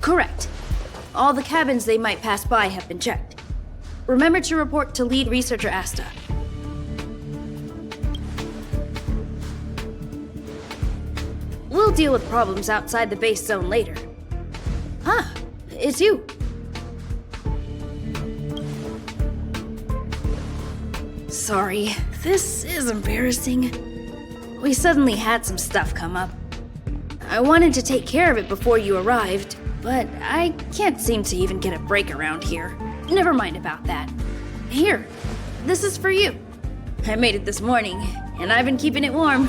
Correct. All the cabins they might pass by have been checked. Remember to report to lead researcher Asta. We'll deal with problems outside the base zone later. Ah, it's you. Sorry, this is embarrassing. We suddenly had some stuff come up. I wanted to take care of it before you arrived, but I can't seem to even get a break around here. Never mind about that. Here, this is for you. I made it this morning, and I've been keeping it warm.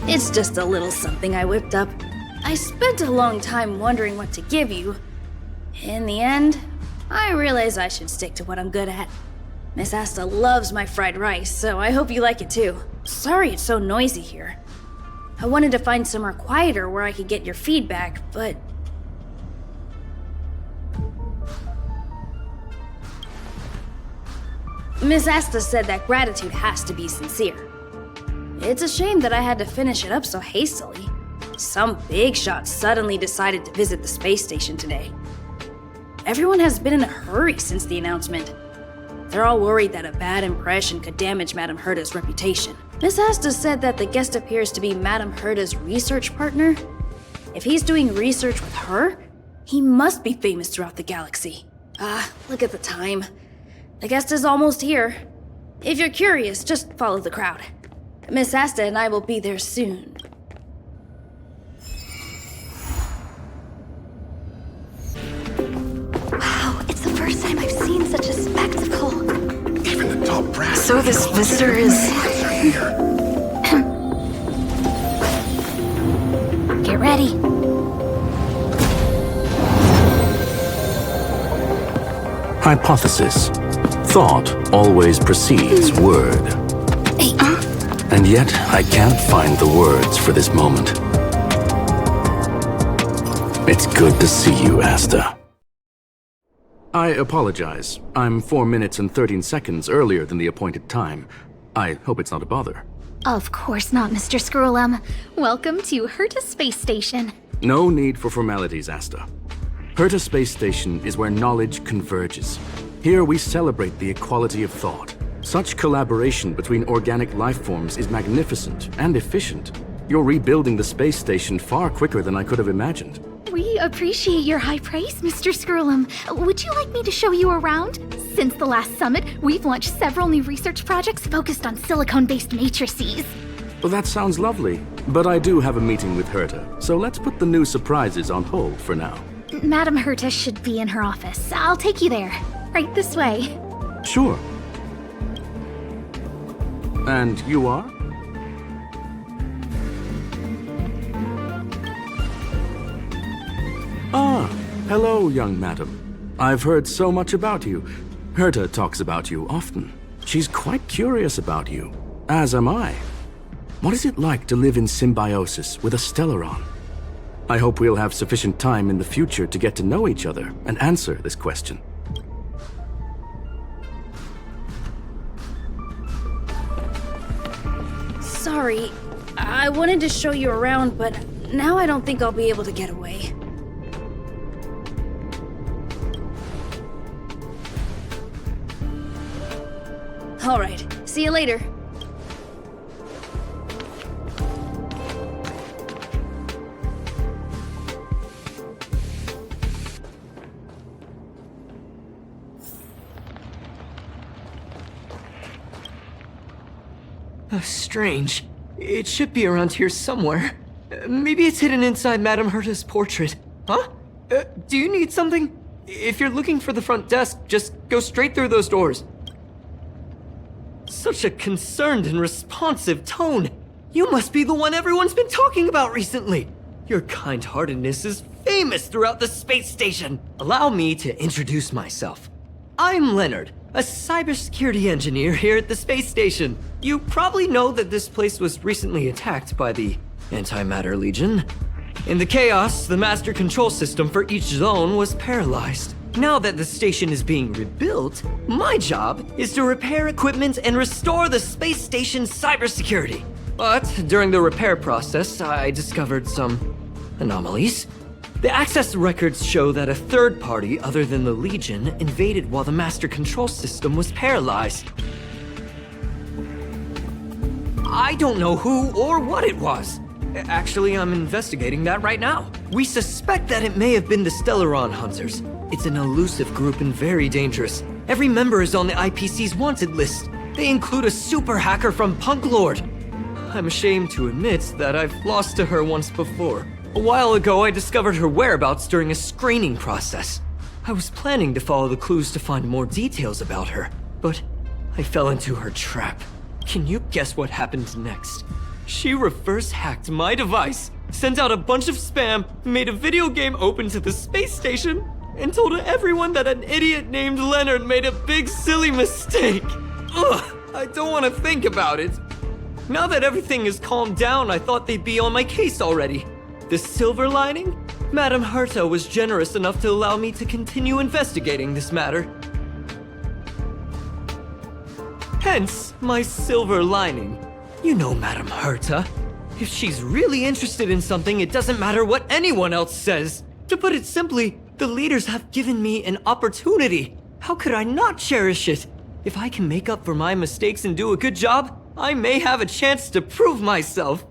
It's just a little something I whipped up. I spent a long time wondering what to give you. In the end, I realized I should stick to what I'm good at. Miss Asta loves my fried rice, so I hope you like it too. Sorry it's so noisy here. I wanted to find somewhere quieter where I could get your feedback, but... Miss Asta said that gratitude has to be sincere. It's a shame that I had to finish it up so hastily. Some big shot suddenly decided to visit the space station today. Everyone has been in a hurry since the announcement. They're all worried that a bad impression could damage Madame Herta's reputation. Miss Asta said that the guest appears to be Madame Herta's research partner. If he's doing research with her, he must be famous throughout the galaxy. Look at the time. The guest is almost here. If you're curious, just follow the crowd. Miss Asta and I will be there soon. Wow, it's the first time I've seen such a spectacle. Even the top brass. So this visitor is... Get ready. Hypothesis. Thought always precedes word. And yet, I can't find the words for this moment. It's good to see you, Asta. I apologize. I'm 4 minutes and 13 seconds earlier than the appointed time. I hope it's not a bother. Of course not, Mr. Screwlum. Welcome to Herta Space Station. No need for formalities, Asta. Herta Space Station is where knowledge converges. Here we celebrate the equality of thought. Such collaboration between organic life forms is magnificent and efficient. You're rebuilding the space station far quicker than I could have imagined. We appreciate your high praise, Mr. Screwlum. Would you like me to show you around? Since the last summit, we've launched several new research projects focused on silicone-based matrices. Well, that sounds lovely, but I do have a meeting with Herta, so let's put the new surprises on hold for now. Madame Herta should be in her office. I'll take you there. Right this way. Sure. And you are? Ah, hello, young madam. I've heard so much about you. Herta talks about you often. She's quite curious about you, as am I. What is it like to live in symbiosis with a Stellaron? I hope we'll have sufficient time in the future to get to know each other and answer this question. Sorry, I wanted to show you around, but now I don't think I'll be able to get away. All right, see you later. Strange. It should be around here somewhere. Maybe it's hidden inside Madame Herta's portrait. Huh? Do you need something? If you're looking for the front desk, just go straight through those doors. Such a concerned and responsive tone. You must be the one everyone's been talking about recently. Your kind-heartedness is famous throughout the space station. Allow me to introduce myself. I'm Leonard, a cybersecurity engineer here at the space station. You probably know that this place was recently attacked by the Antimatter Legion. In the chaos, the master control system for each zone was paralyzed. Now that the station is being rebuilt, my job is to repair equipment and restore the space station's cybersecurity. But during the repair process, I discovered some anomalies. The access records show that a third party other than the Legion invaded while the master control system was paralyzed. I don't know who or what it was. Actually, I'm investigating that right now. We suspect that it may have been the Stellaron Hunters. It's an elusive group and very dangerous. Every member is on the IPC's wanted list. They include a super hacker from Punklorde. I'm ashamed to admit that I've lost to her once before. A while ago, I discovered her whereabouts during a screening process. I was planning to follow the clues to find more details about her, but I fell into her trap. Can you guess what happened next? She reverse hacked my device, sent out a bunch of spam, made a video game open to the space station, and told everyone that an idiot named Leonard made a big silly mistake. Ugh, I don't want to think about it. Now that everything is calmed down, I thought they'd be on my case already. The silver lining? Madame Herta was generous enough to allow me to continue investigating this matter. Hence, my silver lining. You know Madame Herta. If she's really interested in something, it doesn't matter what anyone else says. To put it simply, the leaders have given me an opportunity. How could I not cherish it? If I can make up for my mistakes and do a good job, I may have a chance to prove myself.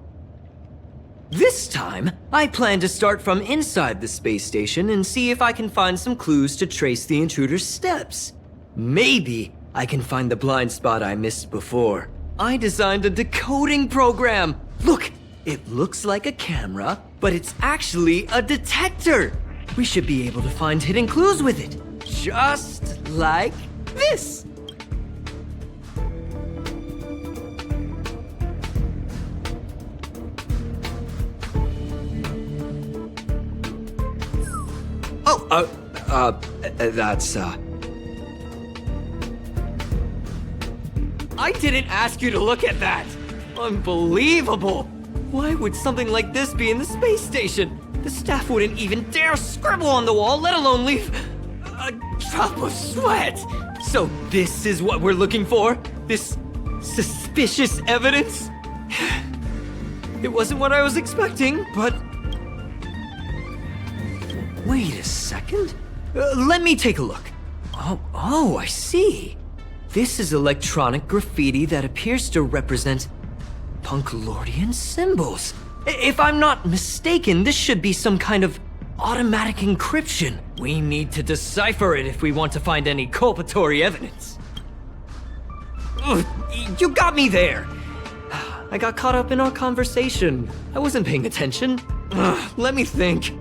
This time, I plan to start from inside the space station and see if I can find some clues to trace the intruder's steps. Maybe I can find the blind spot I missed before. I designed a decoding program. Look, it looks like a camera, but it's actually a detector. We should be able to find hidden clues with it. Just like this. That's, I didn't ask you to look at that! Unbelievable! Why would something like this be in the space station? The staff wouldn't even dare scribble on the wall, let alone leave a drop of sweat! So this is what we're looking for? This suspicious evidence? It wasn't what I was expecting, but... Wait a second. Let me take a look. Oh, I see. This is electronic graffiti that appears to represent Punklordian symbols. If I'm not mistaken, this should be some kind of automatic encryption. We need to decipher it if we want to find any culpatory evidence. Ugh, you got me there. I got caught up in our conversation. I wasn't paying attention. Let me think.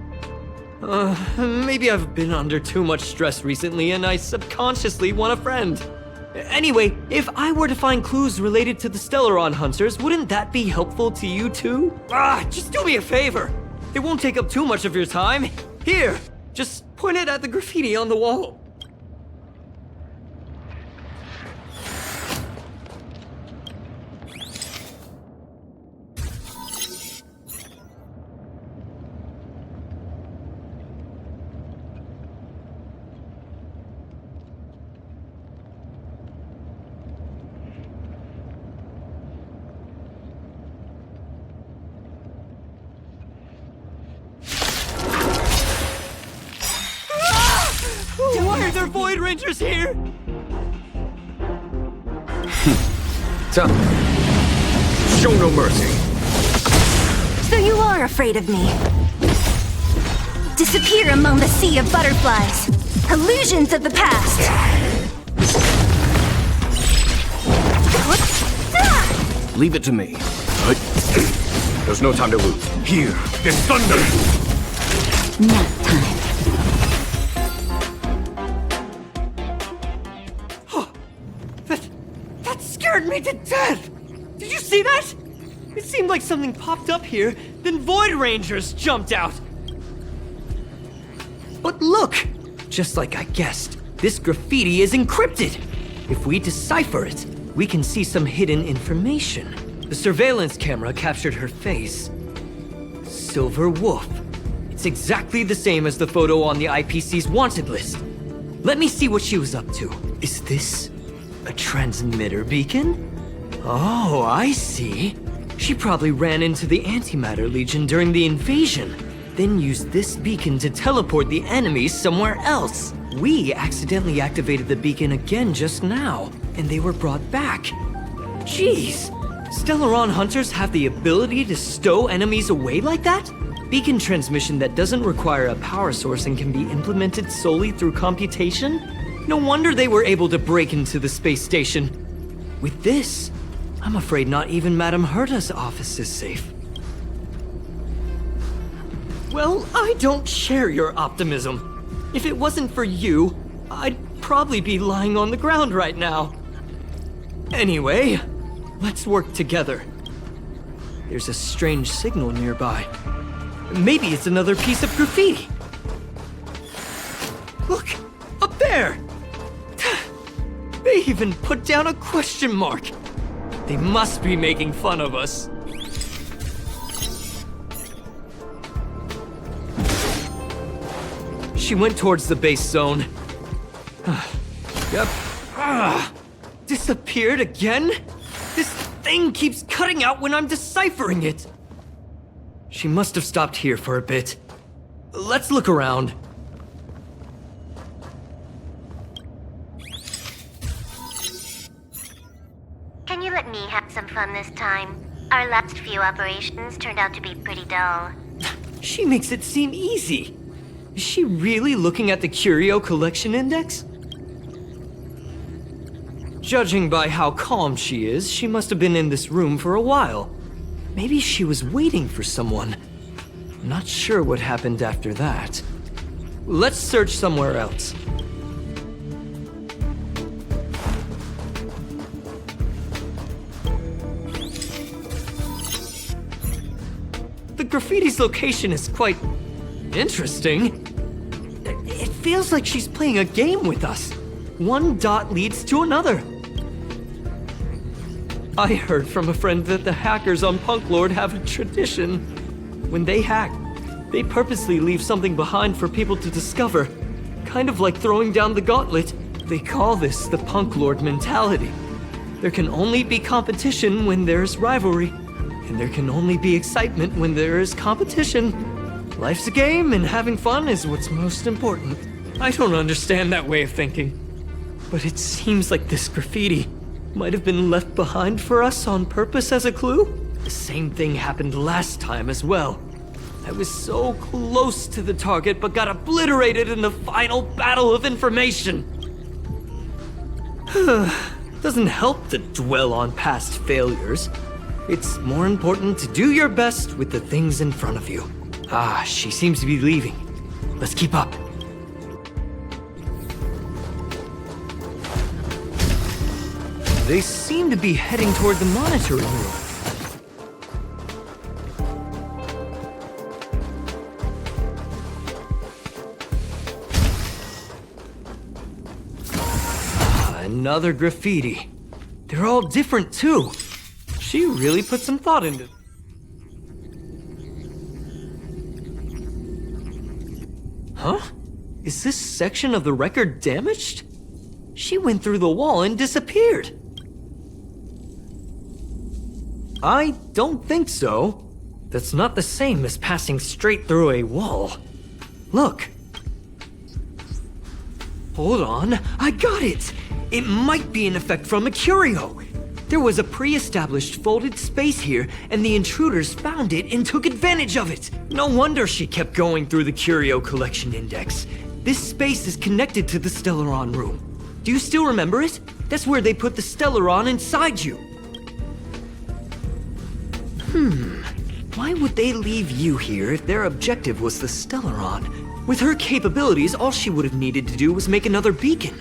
Maybe I've been under too much stress recently and I subconsciously want a friend. Anyway, if I were to find clues related to the Stellaron Hunters, wouldn't that be helpful to you too? Just do me a favor. It won't take up too much of your time. Here, just point it at the graffiti on the wall. Why are there Void Rangers here? Tough. Show no mercy. So you are afraid of me. Disappear among the sea of butterflies. Illusions of the past. Leave it to me. There's no time to lose. Here, there's thunder! Nap time. That scared me to death! Did you see that? It seemed like something popped up here, then Void Rangers jumped out. But look! Just like I guessed, this graffiti is encrypted. If we decipher it, we can see some hidden information. The surveillance camera captured her face. Silver Wolf. It's exactly the same as the photo on the IPC's wanted list. Let me see what she was up to. Is this a transmitter beacon? Oh, I see. She probably ran into the Antimatter Legion during the invasion, then used this beacon to teleport the enemies somewhere else. We accidentally activated the beacon again just now, and they were brought back. Jeez! Stellaron hunters have the ability to stow enemies away like that? Beacon transmission that doesn't require a power source and can be implemented solely through computation? No wonder they were able to break into the space station. With this, I'm afraid not even Madame Herta's office is safe. Well, I don't share your optimism. If it wasn't for you, I'd probably be lying on the ground right now. Anyway, let's work together. There's a strange signal nearby. Maybe it's another piece of graffiti. Look, up there! They even put down a question mark. They must be making fun of us. She went towards the base zone. Yep. Disappeared again? This thing keeps cutting out when I'm deciphering it. She must have stopped here for a bit. Let's look around. Can you let me have some fun this time? Our last few operations turned out to be pretty dull. She makes it seem easy. Is she really looking at the Curio Collection Index? Judging by how calm she is, she must have been in this room for a while. Maybe she was waiting for someone. Not sure what happened after that. Let's search somewhere else. The graffiti's location is quite interesting. It feels like she's playing a game with us. One dot leads to another. I heard from a friend that the hackers on Punklorde have a tradition. When they hack, they purposely leave something behind for people to discover. Kind of like throwing down the gauntlet. They call this the Punklorde mentality. There can only be competition when there's rivalry. And there can only be excitement when there is competition. Life's a game, and having fun is what's most important. I don't understand that way of thinking. But it seems like this graffiti might have been left behind for us on purpose as a clue. The same thing happened last time as well. I was so close to the target, but got obliterated in the final battle of information. Doesn't help to dwell on past failures. It's more important to do your best with the things in front of you. Ah, she seems to be leaving. Let's keep up. They seem to be heading toward the monitoring room. Another graffiti. They're all different too. She really put some thought into it. Huh? Is this section of the record damaged? She went through the wall and disappeared. I don't think so. That's not the same as passing straight through a wall. Look. Hold on, I got it! It might be an effect from a curio. There was a pre-established folded space here, and the intruders found it and took advantage of it. No wonder she kept going through the Curio Collection Index. This space is connected to the Stellaron room. Do you still remember it? That's where they put the Stellaron inside you. Why would they leave you here if their objective was the Stellaron? With her capabilities, all she would have needed to do was make another beacon.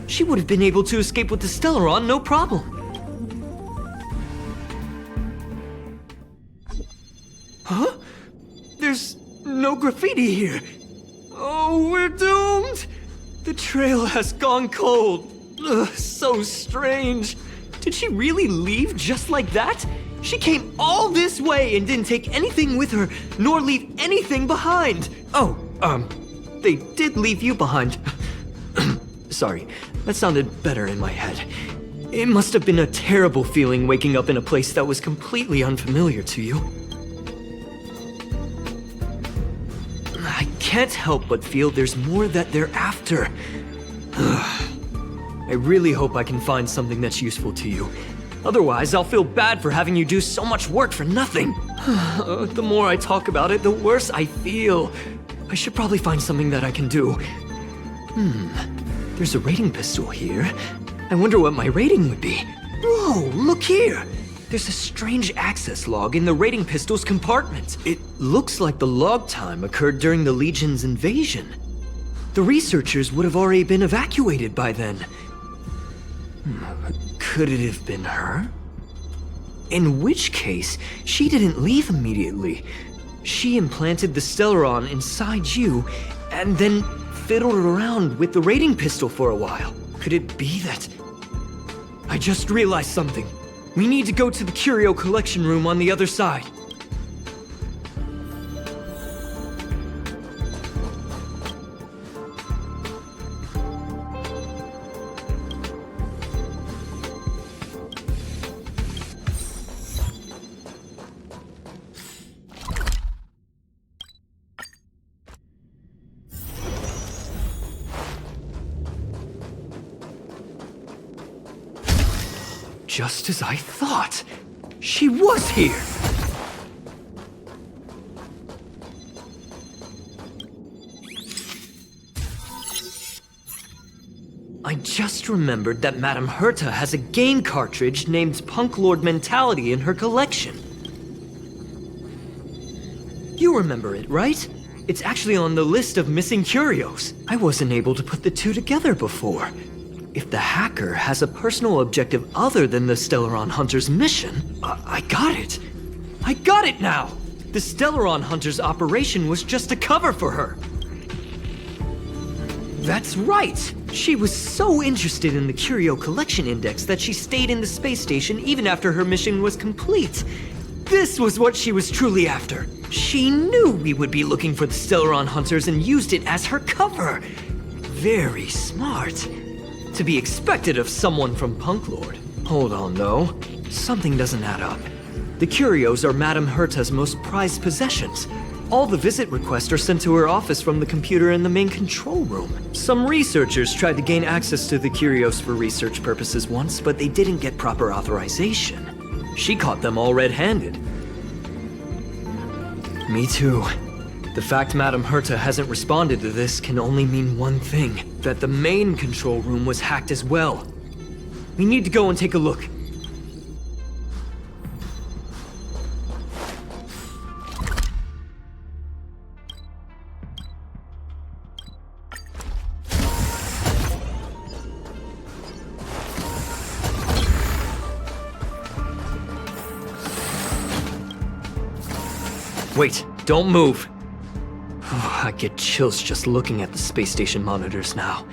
She would have been able to escape with the Stellaron, no problem. Huh? There's no graffiti here. Oh, we're doomed! The trail has gone cold. Ugh, so strange. Did she really leave just like that? She came all this way and didn't take anything with her, nor leave anything behind. Oh, they did leave you behind. sorry. That sounded better in my head. It must have been a terrible feeling waking up in a place that was completely unfamiliar to you. I can't help but feel there's more that they're after. I really hope I can find something that's useful to you. Otherwise, I'll feel bad for having you do so much work for nothing. The more I talk about it, the worse I feel. I should probably find something that I can do. There's a rating pistol here. I wonder what my rating would be. Whoa, look here! There's a strange access log in the rating pistol's compartment. It looks like the log time occurred during the Legion's invasion. The researchers would have already been evacuated by then. Could it have been her? In which case, she didn't leave immediately. She implanted the Stellaron inside you, and then fiddled around with the rating pistol for a while. Could it be that... I just realized something. We need to go to the curio collection room on the other side. Just as I thought. She was here! I just remembered that Madame Herta has a game cartridge named Punklorde Mentality in her collection. You remember it, right? It's actually on the list of missing curios. I wasn't able to put the two together before. If the hacker has a personal objective other than the Stellaron Hunter's mission, I got it. I got it now! The Stellaron Hunter's operation was just a cover for her. That's right! She was so interested in the Curio Collection Index that she stayed in the space station even after her mission was complete. This was what she was truly after. She knew we would be looking for the Stellaron Hunters and used it as her cover. Very smart. To be expected of someone from Punklorde. Hold on, though. Something doesn't add up. The curios are Madame Herta's most prized possessions. All the visit requests are sent to her office from the computer in the main control room. Some researchers tried to gain access to the curios for research purposes once, but they didn't get proper authorization. She caught them all red-handed. Me too. The fact Madame Herta hasn't responded to this can only mean one thing. That the main control room was hacked as well. We need to go and take a look. Wait, don't move. I get chills just looking at the space station monitors now.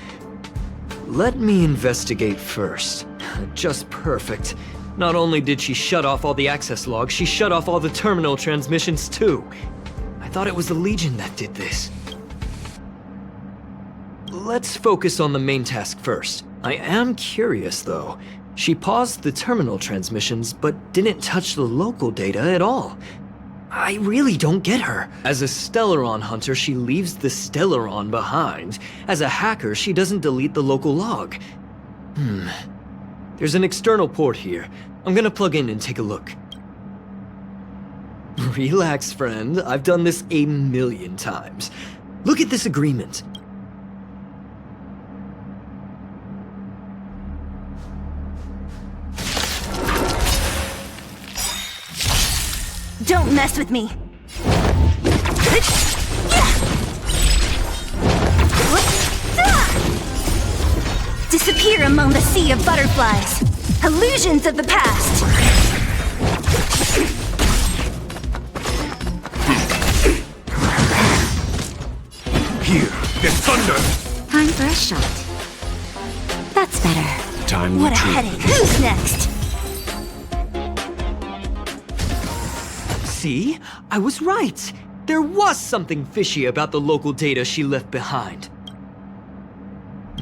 Let me investigate first. Just perfect. Not only did she shut off all the access logs, she shut off all the terminal transmissions too. I thought it was the Legion that did this. Let's focus on the main task first. I am curious though. She paused the terminal transmissions, but didn't touch the local data at all. I really don't get her. As a Stellaron hunter, she leaves the Stellaron behind. As a hacker, she doesn't delete the local log. There's an external port here. I'm gonna plug in and take a look. Relax, friend. I've done this 1,000,000 times. Look at this agreement. Don't mess with me. Disappear among the sea of butterflies. Illusions of the past. Here, get thunder! Time for a shot. That's better. Time to What a retreat. headache. Who's next? See? I was right. There was something fishy about the local data she left behind.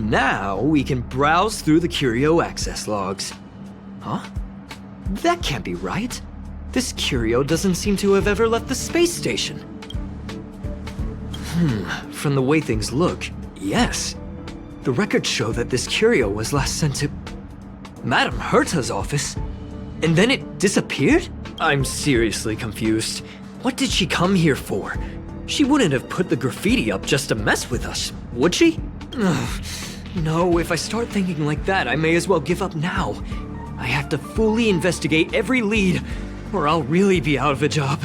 Now we can browse through the curio access logs. Huh? That can't be right. This curio doesn't seem to have ever left the space station. From the way things look, yes. The records show that this curio was last sent to Madame Herta's office, and then it disappeared? I'm seriously confused. What did she come here for? She wouldn't have put the graffiti up just to mess with us, would she? Ugh. No, if I start thinking like that, I may as well give up now. I have to fully investigate every lead, or I'll really be out of a job.